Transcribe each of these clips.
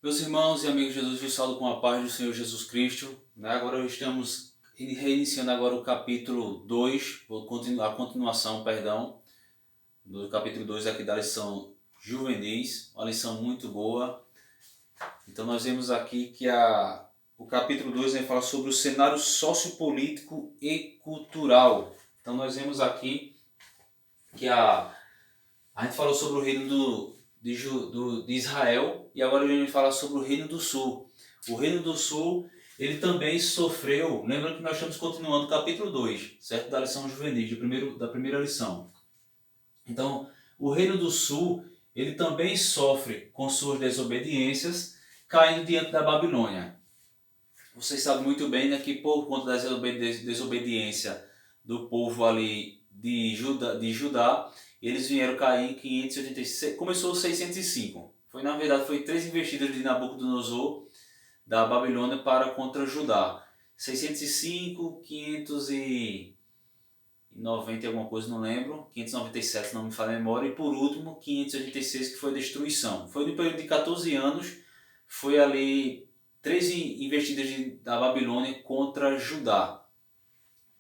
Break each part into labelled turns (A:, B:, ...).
A: Meus irmãos e amigos de Jesus, vos saúdo com a paz do Senhor Jesus Cristo. Agora estamos reiniciando agora o capítulo 2, a continuação, perdão, do capítulo 2 aqui da lição juvenis, uma lição muito boa. Então nós vemos aqui que o capítulo 2 fala sobre o cenário sociopolítico e cultural. Então nós vemos aqui que a gente falou sobre o reino de Israel e agora a gente fala sobre o reino do sul. O reino do sul, ele também sofreu, lembrando que nós estamos continuando o capítulo 2, certo? Da lição juvenil, da primeira lição. Então, o reino do sul, ele também sofre com suas desobediências, caindo diante da Babilônia. Vocês sabem muito bem, né, que por conta da desobediência do povo ali de Judá, eles vieram cair em 586, começou 605. Na verdade, foi 3 investidas de Nabucodonosor da Babilônia para contra Judá. 605, 590 e alguma coisa, não lembro. 597, não me falha a memória. E por último, 586, que foi a destruição. Foi no período de 14 anos, foi ali 3 investidas da Babilônia contra Judá.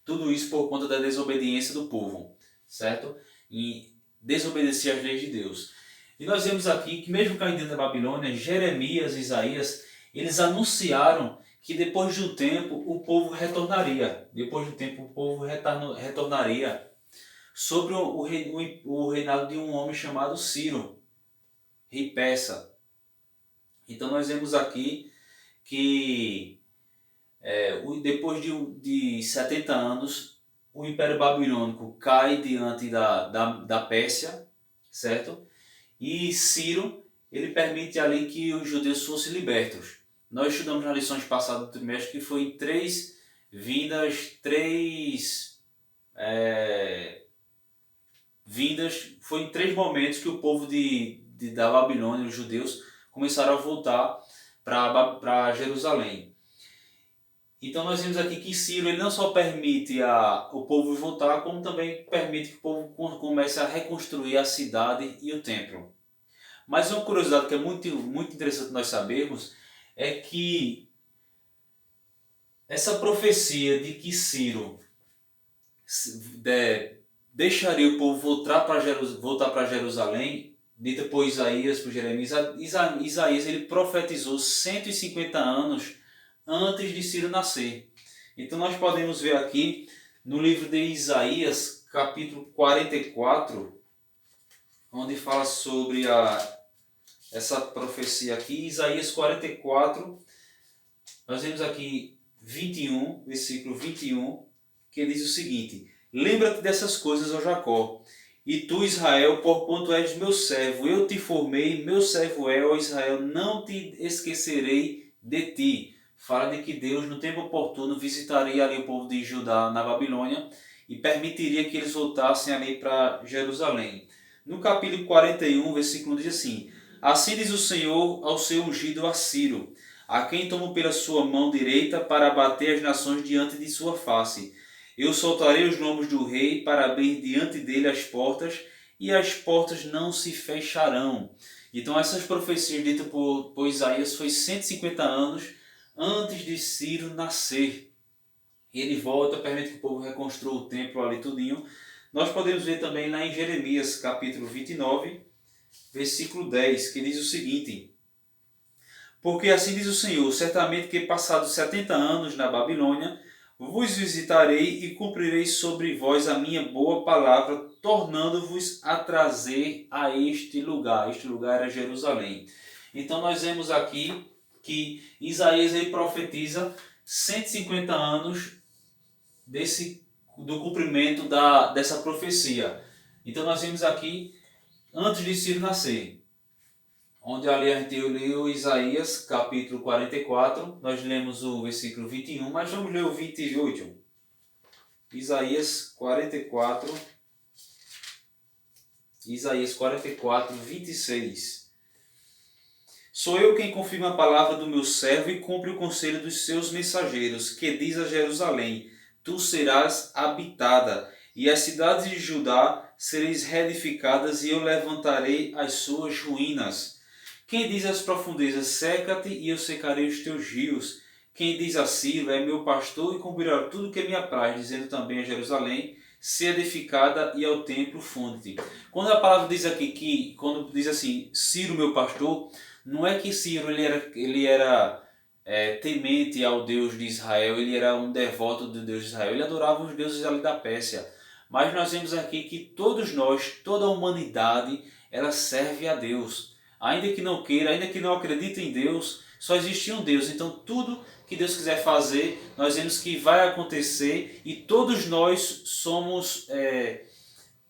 A: Tudo isso por conta da desobediência do povo, certo? E desobedecer às leis de Deus. E nós vemos aqui que mesmo caindo dentro da Babilônia, Jeremias e Isaías, eles anunciaram que depois de um tempo o povo retornaria. Depois de um tempo o povo retornaria sobre o reinado de um homem chamado Ciro, rei persa. Então nós vemos aqui que depois de 70 anos, o Império Babilônico cai diante da Pérsia, certo? E Ciro, ele permite ali que os judeus fossem libertos. Nós estudamos nas lições passadas do trimestre que foi em 3 vindas, foi em 3 momentos que o povo da Babilônia, os judeus, começaram a voltar para Jerusalém. Então nós vemos aqui que Ciro ele não só permite o povo voltar, como também permite que o povo comece a reconstruir a cidade e o templo. Mas uma curiosidade que é muito, muito interessante nós sabermos é que essa profecia de que Ciro deixaria o povo voltar para Jerusalém, dita por Isaías, por Jeremias, Isaías ele profetizou 150 anos antes de Ciro nascer. Então nós podemos ver aqui no livro de Isaías, capítulo 44, onde fala sobre essa profecia aqui. Isaías 44, nós vemos aqui 21, versículo 21, que diz o seguinte: Lembra-te dessas coisas, ó Jacó, e tu, Israel, porquanto és meu servo, eu te formei, meu servo é, ó Israel, não te esquecerei de ti. Fala de que Deus, no tempo oportuno, visitaria ali o povo de Judá na Babilônia e permitiria que eles voltassem ali para Jerusalém. No capítulo 41, versículo 1 diz assim: Assim diz o Senhor ao seu ungido a Ciro, a quem tomo pela sua mão direita para abater as nações diante de sua face. Eu soltarei os lombos do rei para abrir diante dele as portas, e as portas não se fecharão. Então essas profecias ditas por Isaías foi 150 anos antes de Ciro nascer. E ele volta, permite que o povo reconstrua o templo ali tudinho. Nós podemos ver também lá em Jeremias, capítulo 29, versículo 10, que diz o seguinte: Porque assim diz o Senhor, certamente que passados 70 anos na Babilônia, vos visitarei e cumprirei sobre vós a minha boa palavra, tornando-vos a trazer a este lugar. Este lugar era Jerusalém. Então nós vemos aqui que Isaías ele profetiza 150 anos do cumprimento dessa profecia. Então nós vemos aqui antes de Ciro nascer, onde ali a gente leu Isaías capítulo 44, nós lemos o versículo 21, mas vamos ler o 28. Isaías 44, 26. Sou eu quem confirma a palavra do meu servo e cumpre o conselho dos seus mensageiros, que diz a Jerusalém: Tu serás habitada, e as cidades de Judá sereis reedificadas, e eu levantarei as suas ruínas. Quem diz às profundezas, seca-te e eu secarei os teus rios. Quem diz a Ciro, é meu pastor e cumprirá tudo que é minha praia, dizendo também a Jerusalém, se edificada e ao templo funde-te. Quando a palavra diz aqui que, quando diz assim, Ciro meu pastor, não é que Ciro ele era temente ao Deus de Israel, ele era um devoto do Deus de Israel, ele adorava os deuses ali da Pérsia. Mas nós vemos aqui que todos nós, toda a humanidade, ela serve a Deus. Ainda que não queira, ainda que não acredite em Deus, só existe um Deus. Então tudo que Deus quiser fazer, nós vemos que vai acontecer e todos nós somos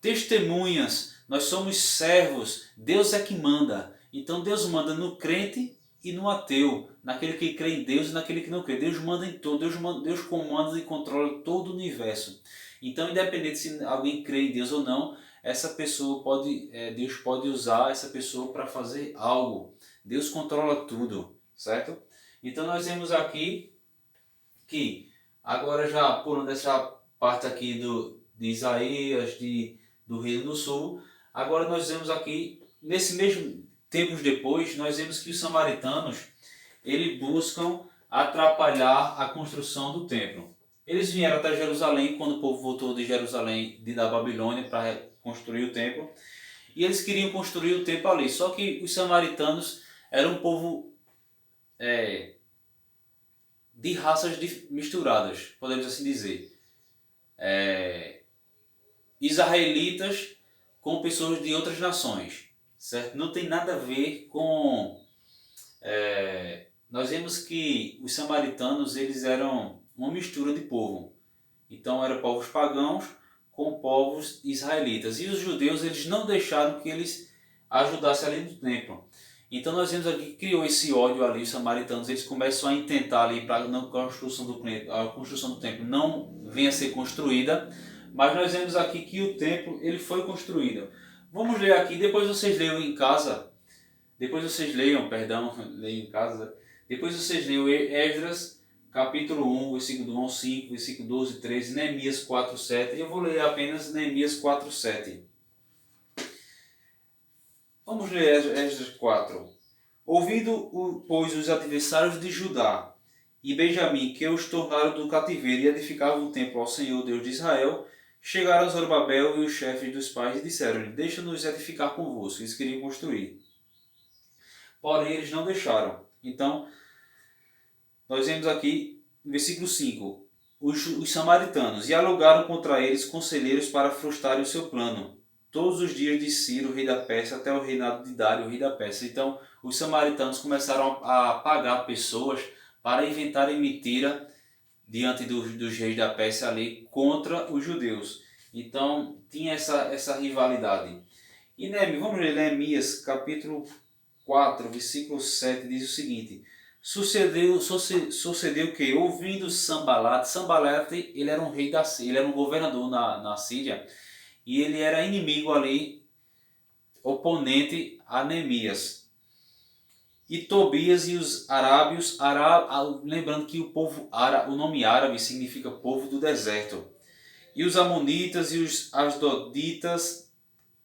A: testemunhas, nós somos servos. Deus é que manda. Então Deus manda no crente e no ateu, naquele que crê em Deus e naquele que não crê. Deus manda em todo, Deus comanda e controla todo o universo. Então, independente se alguém crê em Deus ou não, essa pessoa Deus pode usar essa pessoa para fazer algo. Deus controla tudo, certo? Então nós vemos aqui que, agora já pulando essa parte aqui de Isaías, do Reino do Sul, agora nós vemos aqui, nesse mesmo tempos depois, nós vemos que os samaritanos, eles buscam atrapalhar a construção do templo. Eles vieram até Jerusalém, quando o povo voltou de Jerusalém, da Babilônia, para construir o templo. E eles queriam construir o templo ali. Só que os samaritanos eram um povo de raças misturadas, podemos assim dizer. Israelitas com pessoas de outras nações, certo? Não tem nada a ver com... nós vemos que os samaritanos, eles eram uma mistura de povo. Então eram povos pagãos com povos israelitas. E os judeus, eles não deixaram que eles ajudassem ali no templo. Então nós vemos aqui que criou esse ódio ali, os samaritanos, eles começam a intentar ali para a construção do templo não venha a ser construída, mas nós vemos aqui que o templo ele foi construído. Vamos ler aqui, depois vocês leiam em casa, leiam em casa, depois vocês leiam Esdras, capítulo 1, versículo 1 ao 5, versículo 12 e 13, Neemias 4, 7, e eu vou ler apenas Neemias 4, 7. Vamos ler Esdras 4. Ouvindo, pois, os adversários de Judá e Benjamim, que os tornaram do cativeiro e edificavam o templo ao Senhor, Deus de Israel, chegaram a Zorobabel e os chefes dos pais e disseram-lhe, deixa-nos edificar convosco. Eles queriam construir. Porém, eles não deixaram. Então, nós vemos aqui, no versículo 5, os samaritanos, e alugaram contra eles conselheiros para frustrarem o seu plano, todos os dias de Ciro, rei da Pérsia, até o reinado de Dário, rei da Pérsia. Então, os samaritanos começaram a pagar pessoas para inventarem mentira diante dos reis da Pérsia ali contra os judeus. Então, tinha essa rivalidade. E vamos ler Neemias, capítulo 4, versículo 7, diz o seguinte: Sucedeu que, ouvindo Sambalat, ele era um rei da Síria, ele era um governador na Síria, e ele era inimigo ali, oponente a Neemias. E Tobias e os arábios, lembrando que o nome árabe significa povo do deserto, e os amonitas e os asdoditas,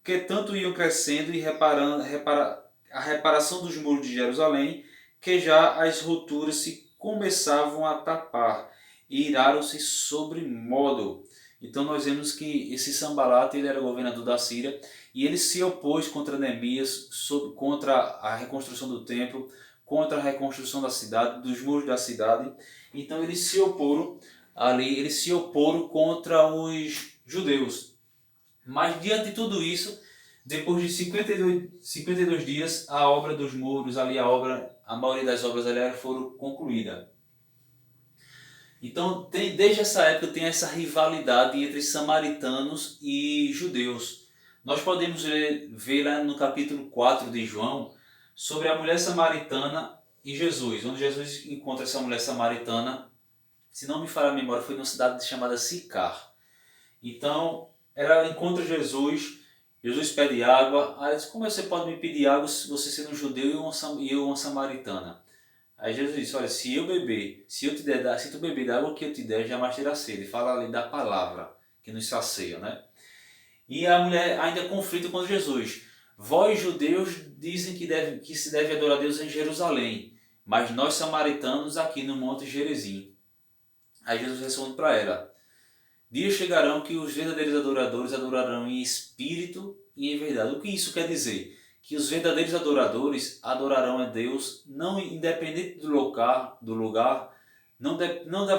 A: que tanto iam crescendo e a reparação dos muros de Jerusalém, que já as rupturas se começavam a tapar, e iraram-se sobre modo. Então nós vemos que esse Sambalat, ele era governador da Síria, e ele se opôs contra Neemias, contra a reconstrução do templo, contra a reconstrução da cidade, dos muros da cidade. Então eles se oporam contra os judeus. Mas diante de tudo isso, depois de 52 dias, a obra dos muros, a maioria das obras ali foram concluídas. Então, desde essa época tem essa rivalidade entre samaritanos e judeus. Nós podemos ver lá no capítulo 4 de João sobre a mulher samaritana e Jesus, onde Jesus encontra essa mulher samaritana, se não me falha a memória, foi numa cidade chamada Sicar. Então, ela encontra Jesus pede água. Aí diz, como você pode me pedir água se você sendo um judeu e eu uma samaritana? Aí Jesus disse, olha, se tu beber da água que eu te der, jamais terá sede. Fala ali da palavra que nos sacia, né? E a mulher ainda conflita com Jesus. Vós, judeus, dizem que se deve adorar a Deus em Jerusalém, mas nós, samaritanos, aqui no Monte Gerizim. Aí Jesus responde para ela: dias chegarão que os verdadeiros adoradores adorarão em espírito e em verdade. O que isso quer dizer? Que os verdadeiros adoradores adorarão a Deus, não independente do lugar, não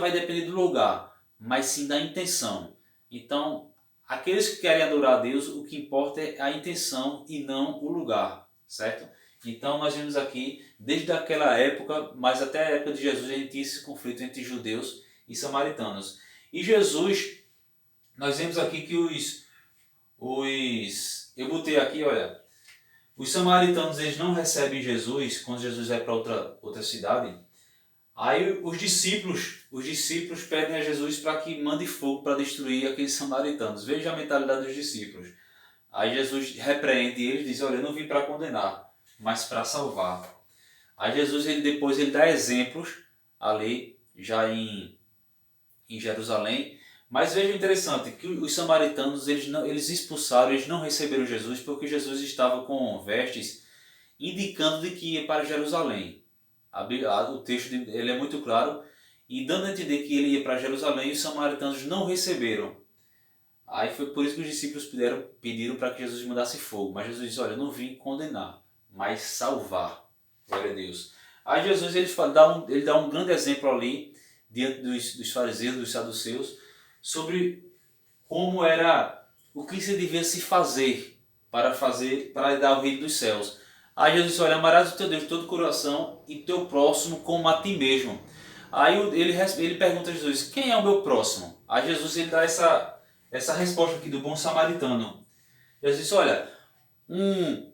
A: vai depender do lugar, mas sim da intenção. Então, aqueles que querem adorar a Deus, o que importa é a intenção e não o lugar, certo? Então nós vemos aqui, desde aquela época, mas até a época de Jesus, a gente tinha esse conflito entre judeus e samaritanos. E Jesus, nós vemos aqui que eu botei aqui, olha, os samaritanos eles não recebem Jesus quando Jesus vai para outra cidade. Aí os discípulos pedem a Jesus para que mande fogo para destruir aqueles samaritanos. Veja a mentalidade dos discípulos. Aí Jesus repreende eles e diz: olha, eu não vim para condenar, mas para salvar. Aí Jesus depois ele dá exemplos ali, já em Jerusalém. Mas veja interessante que os samaritanos eles expulsaram, eles não receberam Jesus porque Jesus estava com vestes indicando de que ia para Jerusalém. O texto ele é muito claro e dando a entender que ele ia para Jerusalém e os samaritanos não receberam. Aí foi por isso que os discípulos pediram para que Jesus mandasse fogo. Mas Jesus disse: olha, eu não vim condenar, mas salvar. Glória a Deus. Aí Jesus ele dá um grande exemplo ali diante dos fariseus, dos saduceus, sobre como era, o que se devia se fazer para dar o reino dos céus. Aí Jesus disse: olha, amarás o teu Deus de todo o coração e teu próximo como a ti mesmo. Aí ele pergunta a Jesus: quem é o meu próximo? Aí Jesus ele dá essa resposta aqui do bom samaritano. Jesus disse: olha, um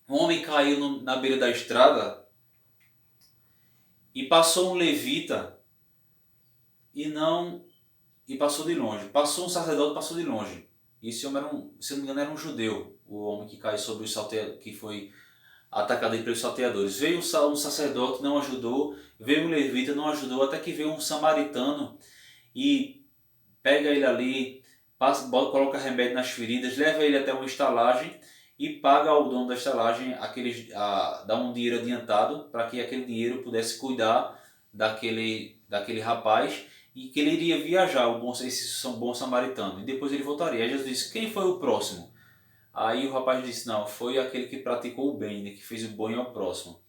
A: homem caiu na beira da estrada e passou um levita e passou de longe. Passou um sacerdote, passou de longe. Esse homem se não me engano, era um judeu, o homem que caiu sobre o salteador, que foi atacado aí pelos salteadores. Veio um sacerdote, não ajudou. Veio um levita, não ajudou. Até que veio um samaritano e pega ele ali, coloca remédio nas feridas, leva ele até uma estalagem e paga ao dono da estalagem dá um dinheiro adiantado para que aquele dinheiro pudesse cuidar daquele rapaz e que ele iria viajar, esse bom samaritano, e depois ele voltaria. Aí Jesus disse: quem foi o próximo? Aí o rapaz disse: não, foi aquele que praticou o bem, né, que fez o bem ao próximo.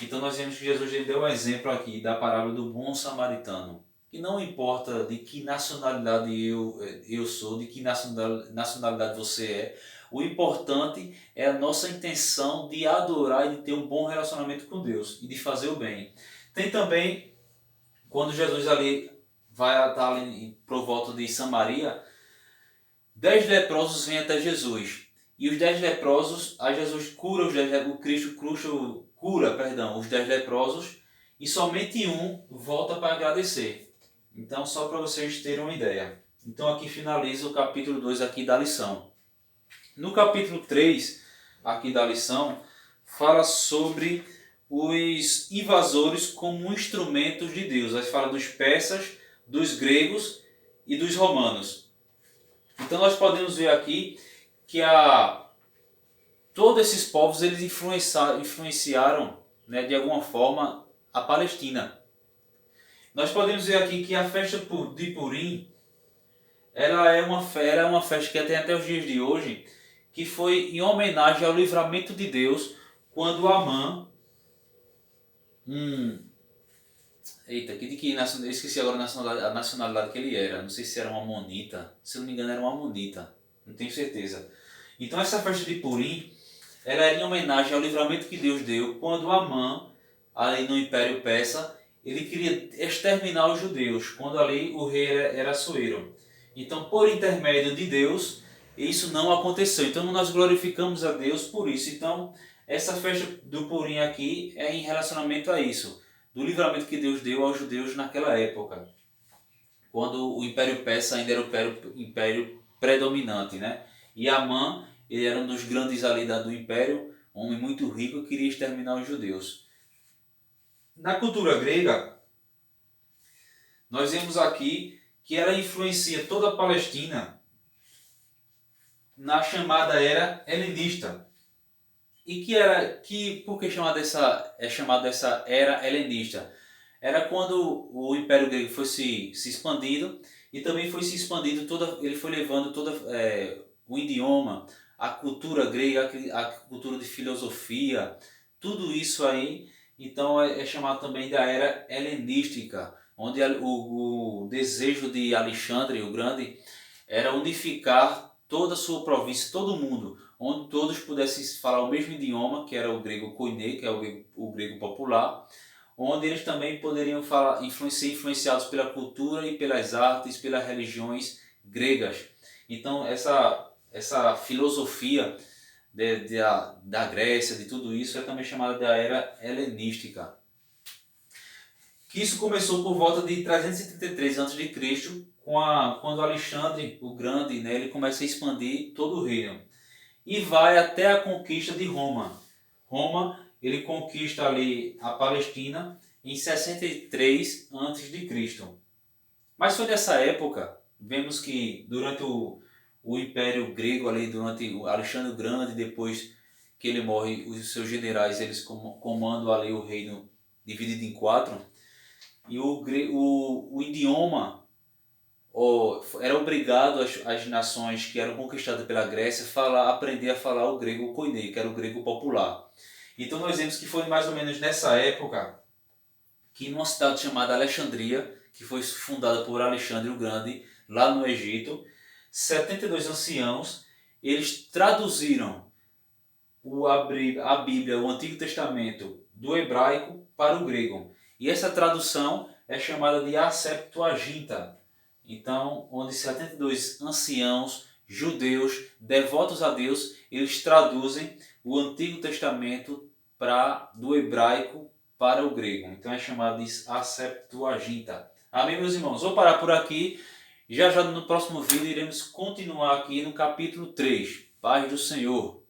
A: Então nós vemos que Jesus ele deu um exemplo aqui da parábola do bom samaritano. E não importa de que nacionalidade eu sou, de que nacionalidade você é, o importante é a nossa intenção de adorar e de ter um bom relacionamento com Deus e de fazer o bem. Tem também, quando Jesus ali vai estar ali por volta de Samaria, 10 leprosos vêm até Jesus. E os 10 leprosos, aí Jesus cura os 10 leprosos e somente um volta para agradecer. Então, só para vocês terem uma ideia. Então, aqui finaliza o capítulo 2 aqui da lição. No capítulo 3 aqui da lição, fala sobre os invasores como instrumentos de Deus. Aí fala dos persas, dos gregos e dos romanos. Então, nós podemos ver aqui que todos esses povos eles influenciaram, né, de alguma forma a Palestina. Nós podemos ver aqui que a festa de Purim ela é uma festa que tem até os dias de hoje, que foi em homenagem ao livramento de Deus quando Amã, eu esqueci agora a nacionalidade que ele era, não sei se era um amonita, se não me engano era um amonita, não tenho certeza. Então essa festa de Purim, ela era em homenagem ao livramento que Deus deu quando Amã, ali no Império Persa, ele queria exterminar os judeus, quando ali o rei era Assuero. Então, por intermédio de Deus, isso não aconteceu. Então, nós glorificamos a Deus por isso. Então, essa festa do Purim aqui é em relacionamento a isso, do livramento que Deus deu aos judeus naquela época, quando o Império Persa ainda era o império predominante, né? E Amã, ele era um dos grandes ali do império, um homem muito rico que queria exterminar os judeus. Na cultura grega, nós vemos aqui que ela influencia toda a Palestina na chamada era helenista. E que era que por que chamada essa era helenista? Era quando o Império Grego foi se expandindo e também foi se expandindo ele foi levando o idioma, a cultura grega, a cultura de filosofia, tudo isso aí, então é chamado também da era helenística, onde o desejo de Alexandre o Grande era unificar toda a sua província, todo mundo, onde todos pudessem falar o mesmo idioma, que era o grego koiné, que é o grego popular, onde eles também poderiam ser influenciados pela cultura e pelas artes, pelas religiões gregas. Então essa filosofia da Grécia, de tudo isso, é também chamada da era helenística. Que isso começou por volta de 333 a.C., quando Alexandre o Grande, né, ele começa a expandir todo o reino e vai até a conquista de Roma. Roma, ele conquista ali a Palestina em 63 a.C. Mas foi nessa época, vemos que durante o Império Grego, ali, durante o Alexandre o Grande, depois que ele morre, os seus generais eles comandam ali o reino dividido em quatro, e o idioma era obrigado as nações que eram conquistadas pela Grécia aprender a falar o grego koiné, que era o grego popular. Então nós vemos que foi mais ou menos nessa época que numa cidade chamada Alexandria, que foi fundada por Alexandre o Grande, lá no Egito, 72 anciãos, eles traduziram a Bíblia, o Antigo Testamento, do hebraico para o grego. E essa tradução é chamada de a Septuaginta. Então, onde 72 anciãos judeus, devotos a Deus, eles traduzem o Antigo Testamento do hebraico para o grego. Então é chamado de a Septuaginta. Amém, meus irmãos? Vou parar por aqui. Já no próximo vídeo iremos continuar aqui no capítulo 3. Paz do Senhor.